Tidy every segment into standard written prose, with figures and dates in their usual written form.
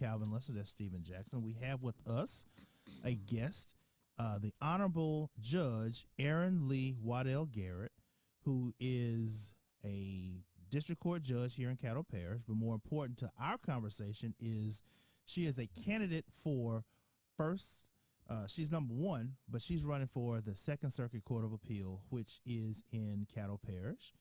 Calvin Lester. That's Stephen Jackson. We have with us a guest, the Honorable Judge Erin L.Waddell Garrett, who is a district court judge here in Caddo Parish. But more important to our conversation is she is a candidate for first. She's number one, but she's running for the Second Circuit Court of Appeal, which is in Caddo Parish.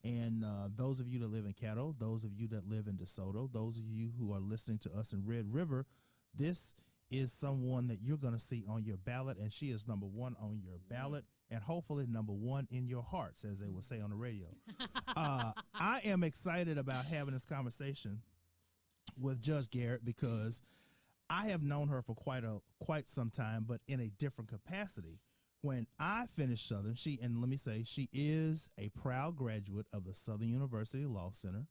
And those of you that live in Caddo, those of you that live in DeSoto, those of you who are listening to us in Red River, this is someone that you're going to see on your ballot, and she is number one on your ballot, and hopefully number one in your hearts, as they will say on the radio. I am excited about having this conversation with Judge Garrett because I have known her for quite some time, but in a different capacity. When I finished Southern, she is a proud graduate of the Southern University Law Center.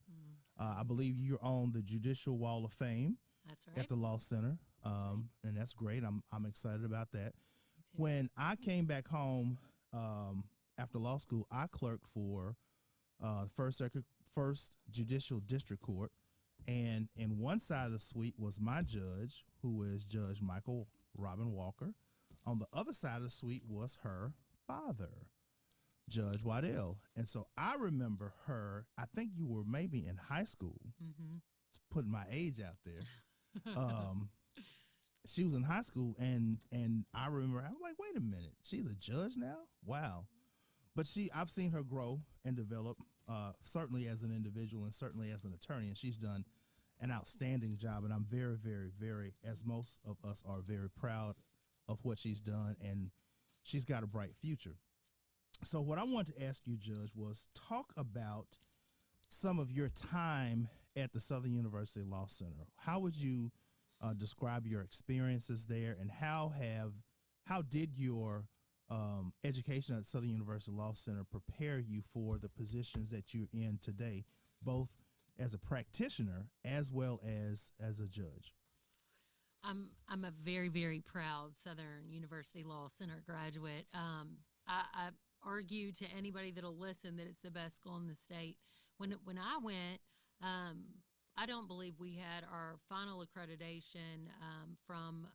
I believe you're on the Judicial Wall of Fame. That's right. At the Law Center, and that's great. I'm excited about that. When I came back home after law school, I clerked for First Judicial District Court, and in one side of the suite was my judge, who is Judge Michael Robin Walker. On the other side of the suite was her father, Judge Waddell. And so I remember her, I think you were maybe in high school, putting my age out there. She was in high school, and I remember, I'm like, wait a minute, she's a judge now? Wow. But I've seen her grow and develop, certainly as an individual and certainly as an attorney, and she's done an outstanding job, and I'm very, very, very, as most of us are, very proud of what she's done, and she's got a bright future. So what I wanted to ask you, Judge, was talk about some of your time at the Southern University Law Center. How would you describe your experiences there, and how did your education at Southern University Law Center prepare you for the positions that you're in today, both as a practitioner as well as a judge? I'm a very, very proud Southern University Law Center graduate. I argue to anybody that'll listen that it's the best school in the state. When I went, I don't believe we had our final accreditation from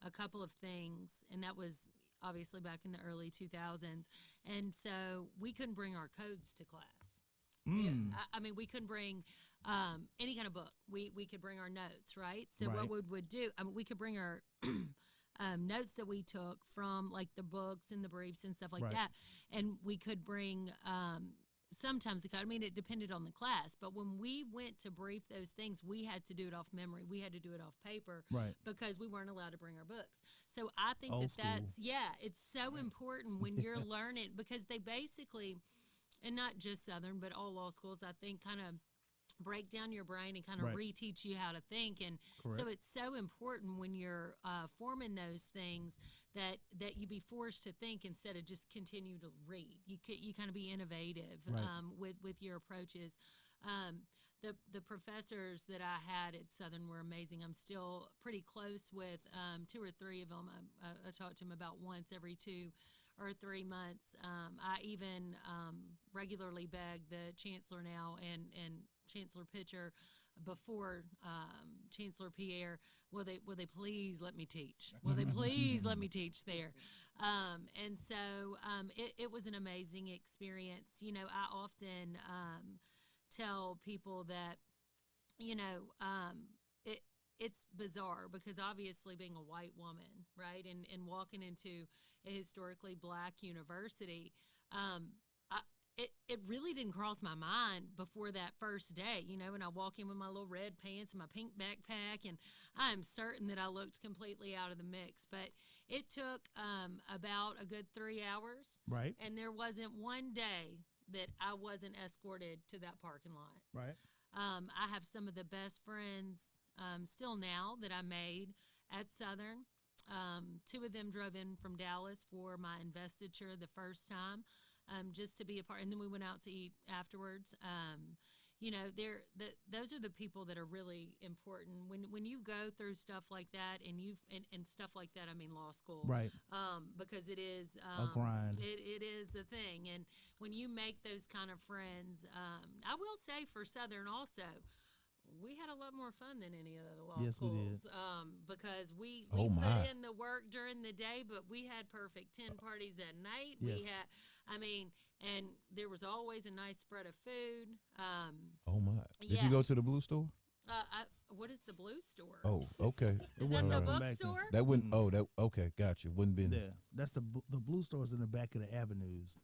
a couple of things, and that was obviously back in the early 2000s. And so we couldn't bring our codes to class. Yeah, I mean, we couldn't bring any kind of book. We could bring our notes, right? So what we would do, I mean, we could bring our notes that we took from like the books and the briefs and stuff like that, and we could bring sometimes the code. I mean, it depended on the class, but when we went to brief those things, we had to do it off memory. We had to do it off paper, because we weren't allowed to bring our books. So I think that's it's so important when you're learning, because they basically, and not just Southern, but all law schools, I think, kind of break down your brain and kind of reteach you how to think. And so it's so important when you're forming those things that you be forced to think instead of just continue to read. You kind of be innovative with your approaches. The professors that I had at Southern were amazing. I'm still pretty close with 2 or 3 of them. I talk to them about once every 2 or 3 months. I even regularly beg the chancellor now and Chancellor Pitcher before Chancellor Pierre, will they please let me teach? Will they please let me teach there? And so it was an amazing experience. You know, I often tell people that, you know, it's bizarre because obviously being a white woman, right, and walking into a historically black university, it really didn't cross my mind before that first day, you know, and I walk in with my little red pants and my pink backpack, and I'm certain that I looked completely out of the mix. But it took about a good 3 hours. Right. And there wasn't one day that I wasn't escorted to that parking lot. Right. I have some of the best friends still now that I made at Southern. 2 of them drove in from Dallas for my investiture the first time, just to be a part. And then we went out to eat afterwards. You know, those are the people that are really important when you go through stuff like that, and stuff like that. I mean, law school, right? Because it is a grind. It is a thing, and when you make those kind of friends, I will say for Southern also, we had a lot more fun than any of the law Yes, we schools. did. Because we Oh, put my. in the work during the day, but we had perfect 10 parties at night. Yes. We had, and there was always a nice spread of food. Oh my! Did Yeah. you go to the blue store? What is the blue store? Oh, okay. Is wasn't that the open back then. bookstore? That wouldn't. Oh, that okay. Gotcha. Wouldn't been. Yeah, that's the blue stores in the back of the avenues.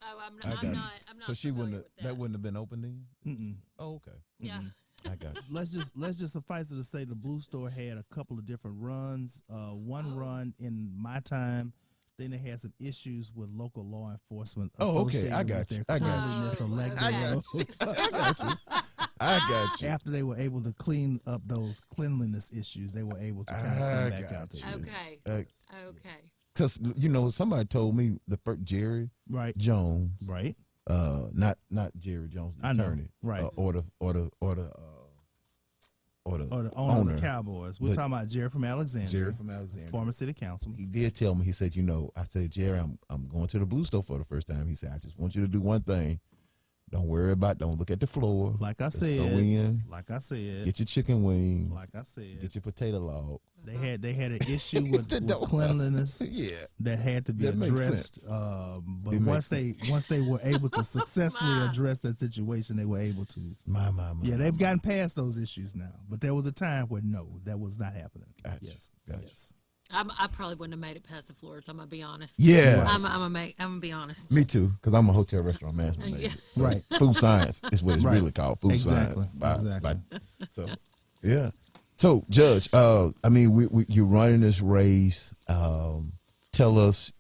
Oh, I I'm got you. not. I'm not. So she wouldn't. familiar with That wouldn't have been open then. Mm-mm. Oh, okay. Yeah. I got you. Let's just suffice it to say the blue store had a couple of different runs. One run in my time. Then they had some issues with local law enforcement. Oh, okay. associated I got with you. their I got you. cleanliness on Lake I Road. I got you. I got you. After they were able to clean up those cleanliness issues, they were able to kind of I come back got out you. there. Okay. Okay. Because somebody told me the first Jerry Right. Jones, Right. not Jerry Jones, the I know. attorney, Right. or the Or the owner of owner. the Cowboys. We're But- talking about Jerry from Alexandria. Jerry from Alexandria. Former city councilman. He did tell me. He said, I said, Jerry, I'm going to the blue store for the first time. He said, I just want you to do one thing. Don't look at the floor. Like I Just said. go in, Get get your chicken wings, like I said. get your potato log. They had an issue with Don't- cleanliness Yeah. that had to be That makes addressed. sense. But It once makes they were able to successfully Ma. address that situation, they were able to. My. Yeah, they've gotten past those issues now. But there was a time where no, that was not happening. Gotcha, Yes, gotcha. yes. I probably wouldn't have made it past the floors. I'm gonna be honest. Yeah. I'm gonna be honest. Me too, because I'm a hotel restaurant management Yeah. major. So Right. Food science is what it's Right. really called. Food Exactly, science. exactly. So, yeah. So, Judge, you're running this race. Tell us,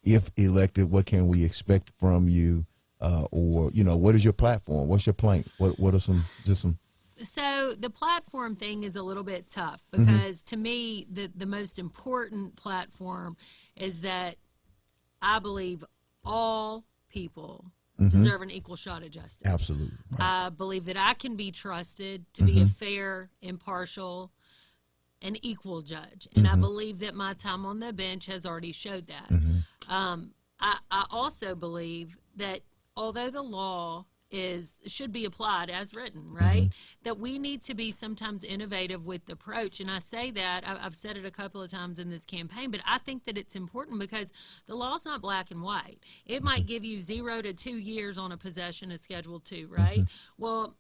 if elected, what can we expect from you? Or, what is your platform? What's your plank? What are some? So the platform thing is a little bit tough Mm-hmm. because to me, the most important platform is that I believe all people deserve an equal shot at justice. Mm-hmm. Absolutely. I believe that I can be trusted to be a fair, impartial, and equal judge. And I believe that my time on the bench has already showed that. I also believe that although the law should be applied as written, right? That we need to be sometimes innovative with the approach. And I say that, I've said it a couple of times in this campaign, but I think that it's important because the law's not black and white. It might give you 0 to 2 years on a possession of Schedule 2, right? Well,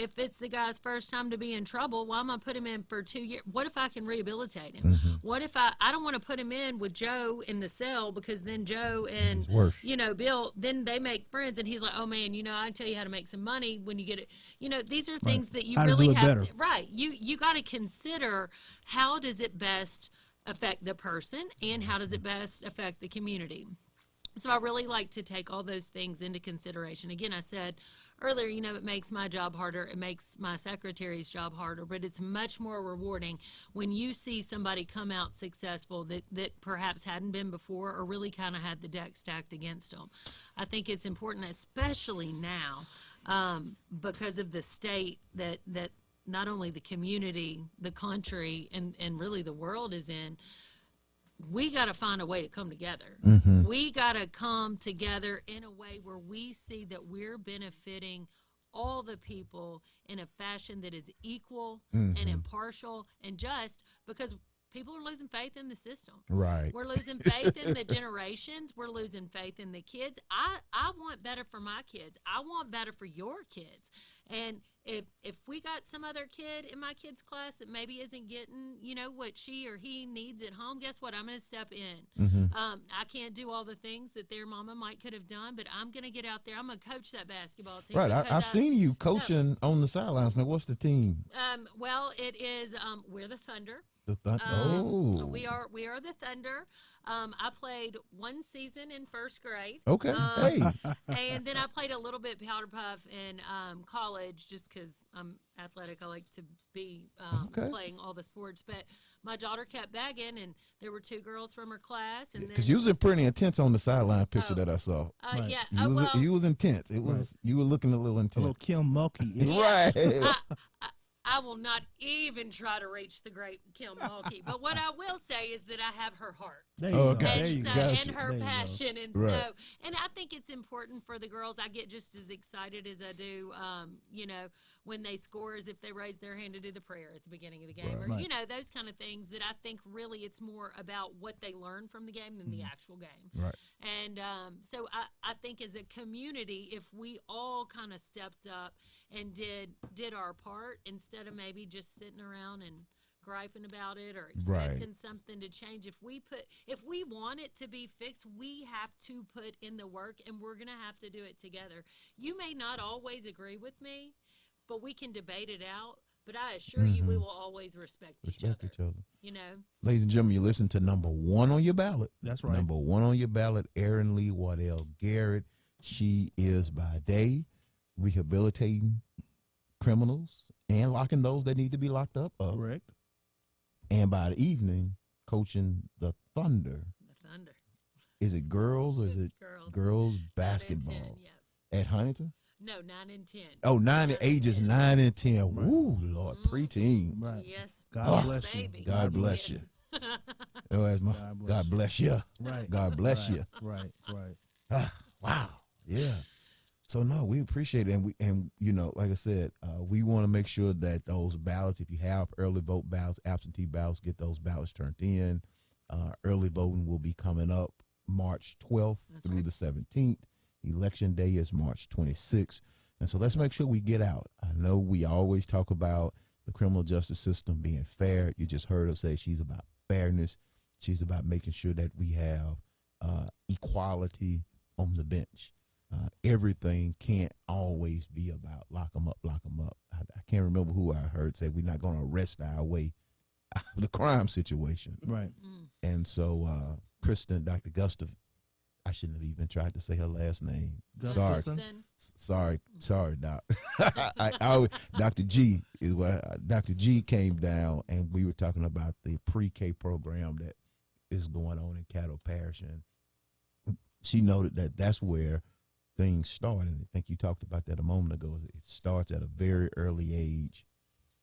if it's the guy's first time to be in trouble, why am I put him in for 2 years? What if I can rehabilitate him? What if I don't want to put him in with Joe in the cell because then Joe and, It's worse. Bill, then they make friends and he's like, oh man, I tell you how to make some money when you get it. These are things that you How to really do it have better. to, right. You got to consider how does it best affect the person and how does it best affect the community. So I really like to take all those things into consideration. Again, I said earlier, it makes my job harder. It makes my secretary's job harder, but it's much more rewarding when you see somebody come out successful that perhaps hadn't been before or really kind of had the deck stacked against them. I think it's important, especially now, because of the state that not only the community, the country, and really the world is in. We got to find a way to come together. We got to come together in a way where we see that we're benefiting all the people in a fashion that is equal and impartial and just, because people are losing faith in the system. Right. We're losing faith in the generations. We're losing faith in the kids. I want better for my kids. I want better for your kids. And if we got some other kid in my kid's class that maybe isn't getting, what she or he needs at home, guess what? I'm going to step in. I can't do all the things that their mama might could have done, but I'm going to get out there. I'm going to coach that basketball team. Right. because I've seen you coaching on the sidelines. Now, what's the team? Well, it is, we're the Thunder. We are the Thunder. I played one season in first grade. Okay. Hey. And then I played a little bit powder puff in college just because I'm athletic. I like to be playing all the sports. But my daughter kept begging, and there were 2 girls from her class. And Because you was pretty intense on the sideline picture that I saw. Right. Yeah. You was intense. You were looking a little A intense. little Kim Mulkey. Right. I will not even try to reach the great Kim Mulkey. But what I will say is that I have her heart. There you Oh, go. okay. There you And, go. so, Gotcha. and her There you go. passion, and Right. so, and I think it's important for the girls. I get just as excited as I do, when they score, as if they raise their hand to do the prayer at the beginning of the game, Right. or Right. those kind of things. That I think really it's more about what they learn from the game than the actual game. Right. And so I think as a community, if we all kind of stepped up and did our part, instead of maybe just sitting around and griping about it or expecting something to change, if we want it to be fixed, we have to put in the work, and we're gonna have to do it together. You may not always agree with me, but we can debate it out. But I assure you, we will always respect each other. Ladies and gentlemen, you listen to number one on your ballot. That's right. Number one on your ballot, Erin L.Waddell Garrett. She is by day rehabilitating criminals and locking those that need to be locked up. Correct. And by the evening, coaching the Thunder. The Thunder. Is it girls or is it girls 9 and basketball 10, yep. at Huntington? No, 9 and 10. Oh, ages 9 and 10. Right. Woo, Lord, preteen. Right. Yes. God yes, bless you. baby. God bless you. Oh, that's my, God bless you. Right. God bless right. you. Right. Right. Ah, wow. Yeah. So no, we appreciate it, and like I said, we want to make sure that those ballots, if you have early vote ballots, absentee ballots, get those ballots turned in. Early voting will be coming up March 12th through the 17th. Election day is March 26th, and so let's make sure we get out. I know we always talk about the criminal justice system being fair. You just heard her say she's about fairness. She's about making sure that we have equality on the bench. Everything can't always be about lock them up, lock them up. I can't remember who I heard say we're not going to arrest our way out of the crime situation. Right. And so Kristen, Dr. Gustav, I shouldn't have even tried to say her last name. Gustafson? Sorry, Doc. Dr. G is what Dr. G came down, and we were talking about the pre-K program that is going on in Caddo Parish, and she noted that that's where things start. And I think you talked about that a moment ago. It starts at a very early age,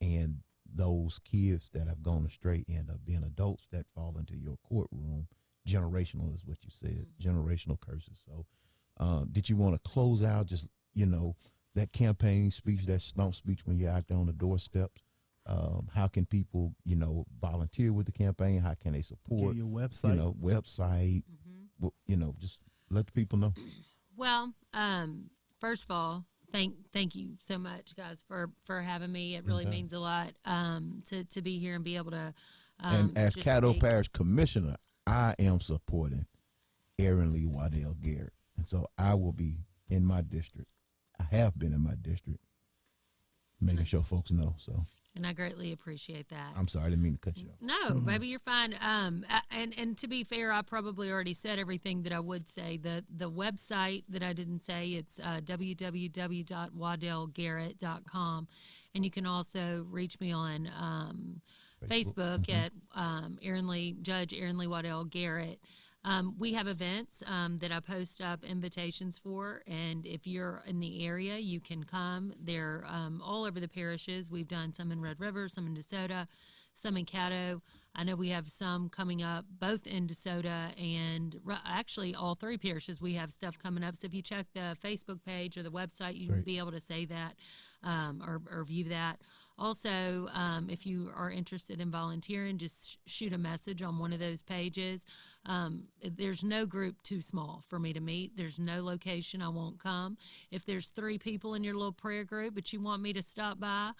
and those kids that have gone astray end up being adults that fall into your courtroom. Generational is what you said, generational curses. So did you want to close out just, that campaign speech, that stump speech when you're out there on the doorsteps? How can people, volunteer with the campaign? How can they support? Give your website. Website, just let the people know. Well, first of all, thank you so much, guys, for having me. It really means a lot to be here and be able to. And as just Caddo speak. Parish Commissioner, I am supporting Erin L.Waddell Garrett. And so I will be in my district. I have been in my district, making sure folks know. So, And I greatly appreciate that. I'm sorry, I didn't mean to cut you off. No, baby, you're fine. And to be fair, I probably already said everything that I would say. The website that I didn't say, it's www.waddellgarrett.com, and you can also reach me on Facebook at Judge Erin L.Waddell Garrett. We have events that I post up invitations for, and if you're in the area, you can come. They're all over the parishes. We've done some in Red River, some in DeSoto, some in Caddo. I know we have some coming up both in DeSoto and actually all three parishes. We have stuff coming up. So if you check the Facebook page or the website, you will be able to say that or view that. Also, if you are interested in volunteering, just shoot a message on one of those pages. There's no group too small for me to meet. There's no location I won't come. If there's 3 people in your little prayer group, but you want me to stop by,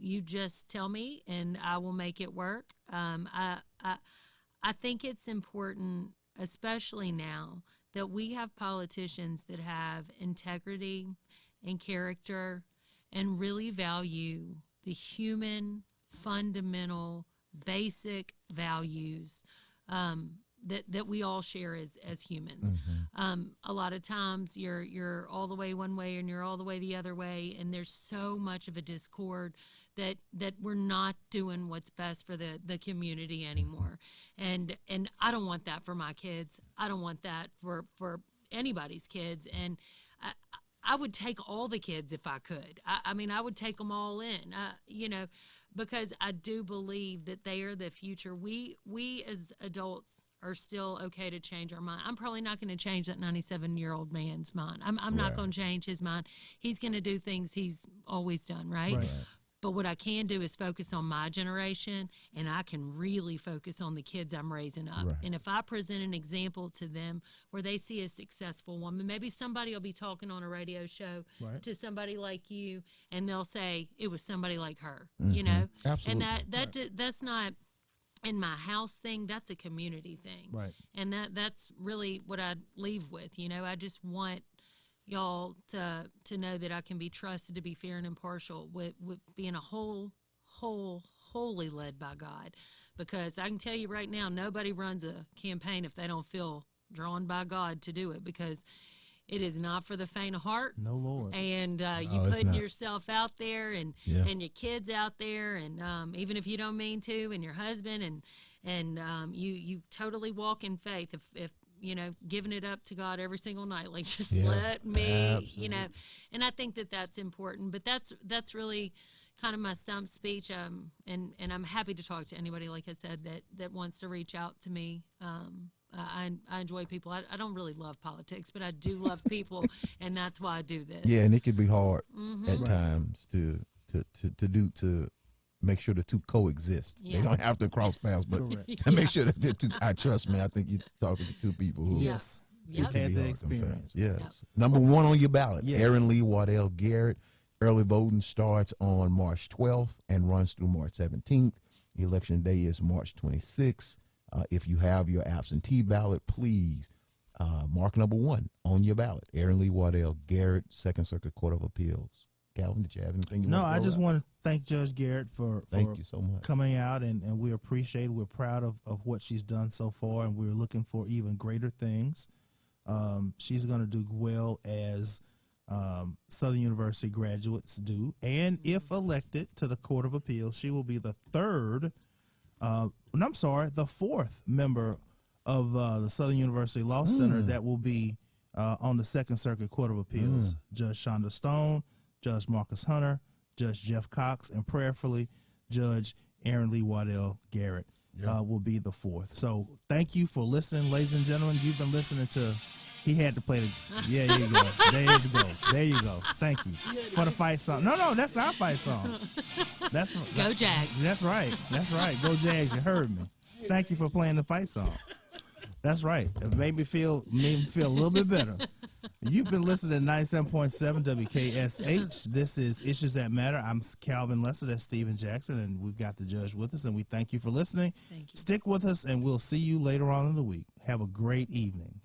you just tell me and I will make it work. I think it's important, especially now, that we have politicians that have integrity and character and really value the human, fundamental, basic values that we all share as humans. A lot of times you're all the way one way and you're all the way the other way, and there's so much of a discord that we're not doing what's best for the community anymore. And I don't want that for my kids. I don't want that for anybody's kids. And I would take all the kids if I could. I mean, I would take them all in, you know, because I do believe that they are the future. We as adults are still okay to change our mind. I'm probably not going to change that 97-year-old man's mind. I'm not going to change his mind. He's going to do things he's always done, right? But what I can do is focus on my generation, and I can really focus on the kids I'm raising up. Right. And if I present an example to them where they see a successful woman, maybe somebody will be talking on a radio show to somebody like you, and they'll say, it was somebody like her, you know? Absolutely. And that's not in my house thing, that's a community thing. Right. And that's really what I leave with, you know? I just want y'all to know that I can be trusted to be fair and impartial with being a wholly led by God. Because I can tell you right now, nobody runs a campaign if they don't feel drawn by God to do it, because it is not for the faint of heart. No, Lord. And you putting yourself out there and your kids out there, and even if you don't mean to, and your husband, and you totally walk in faith if you know, giving it up to God every single night, like just let me, you know. And I think that that's important. But that's really kind of my stump speech. And I'm happy to talk to anybody, like I said, that wants to reach out to me. I enjoy people. I don't really love politics, but I do love people, and that's why I do this. Yeah, and it can be hard at times to make sure the two coexist. Yeah. They don't have to cross paths, but to make sure that the two. I trust me. I think you talking to two people who Yes. Yep. can Had be the hard experience. sometimes. Yes. Yep. Number one on your ballot, Yes. Erin L.Waddell Garrett. Early voting starts on March 12th and runs through March 17th. Election day is March 26th. If you have your absentee ballot, please mark number one on your ballot. Erin L.Waddell Garrett, Second Circuit Court of Appeals. Calvin, did you have anything you No, want to I just out? want to thank Judge Garrett for Thank you so much. coming out, and we appreciate it. We're proud of what she's done so far, and we're looking for even greater things. She's going to do well as Southern University graduates do, and if elected to the Court of Appeals, she will be the fourth member of the Southern University Law Center that will be on the Second Circuit Court of Appeals. Judge Shonda Stone, Judge Marcus Hunter, Judge Jeff Cox, and prayerfully Judge Erin L.Waddell Garrett will be the fourth. So thank you for listening, ladies and gentlemen. You've been listening to He had to play the. Yeah, there you go. There you go. Thank you for the fight song. No, that's our fight song. Go Jags. That's right. Go Jags. You heard me. Thank you for playing the fight song. That's right. It made me feel a little bit better. You've been listening to 97.7 WKSH. This is Issues That Matter. I'm Calvin Lester. That's Stephen Jackson, and we've got the judge with us, and we thank you for listening. Thank you. Stick with us, and we'll see you later on in the week. Have a great evening.